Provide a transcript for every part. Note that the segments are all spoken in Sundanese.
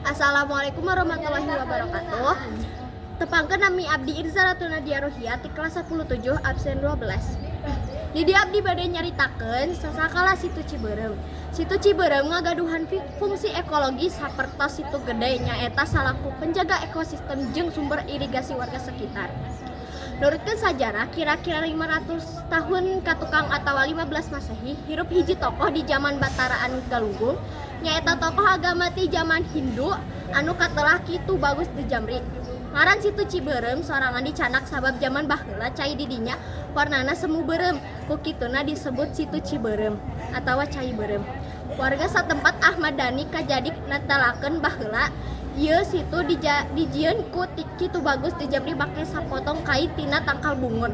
Assalamualaikum warahmatullahi wabarakatuh. Tepangkeun nami abdi Irza Ratu Nadia Rohia ti kelas 17 absen 12. Di abdi bade nyaritakeun sasakala Situ Ciberem. Situ Ciberem ngagaduhan fungsi ekologi sapertos Situ Gede nyaeta salaku penjaga ekosistem jeung sumber irigasi warga sekitar. Nurutkeun sajarah, kira-kira 500 tahun katukang atawa 15 Masehi, hirup hiji tokoh di zaman Bataraan Galunggung, nyaeta tokoh agama ti zaman Hindu anu katelah kitu bagus di Jamri. Ngaran Situ Ciberem sorangan dicanak sabab zaman baheula cai di dinya warnana semu berem, ku kituna disebut Situ Ciberem atawa cai berem. Warga satempat Ahmad Dhani kajadik netelakeun baheula ieu situ dijieun ku kitu bagus di Jamri make sapotong kai tina tangkal bungur.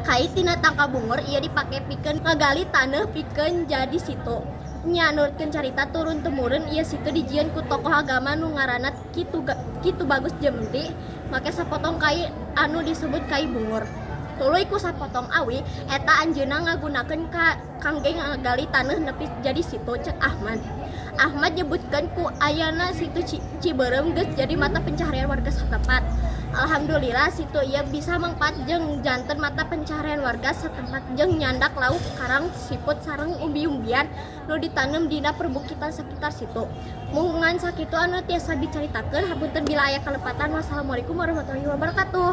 Kai tina tangkal bungur ieu dipake pikeun ngagali taneuh pikeun jadi situ. Nya nurutkeun carita turun temurun ieu situ dijieun ku tokoh agama nu ngaranna kitu bagus Jamri make sapotong kai anu disebut kai bungur. Tuluy ku sapotong awi eta anjeunna ngagunakeun kangge ngagali taneuh nepi jadi situ cek Ahmad. Ahmad nyebutkeun ku ayana Situ Ciberem geus jadi mata pencaharian warga satempat. Alhamdulillah situ ieu bisa mangpaat jeung janten mata pencaharian warga satempat jeung nyandak lauk, karang, siput sareng umbi-umbian nu ditanam dina perbukitan sekitar situ. Mungan sakitu anu tiasa dicaritakeun, hapunten bila aya kalepatan. Wassalamualaikum warahmatullahi wabarakatuh.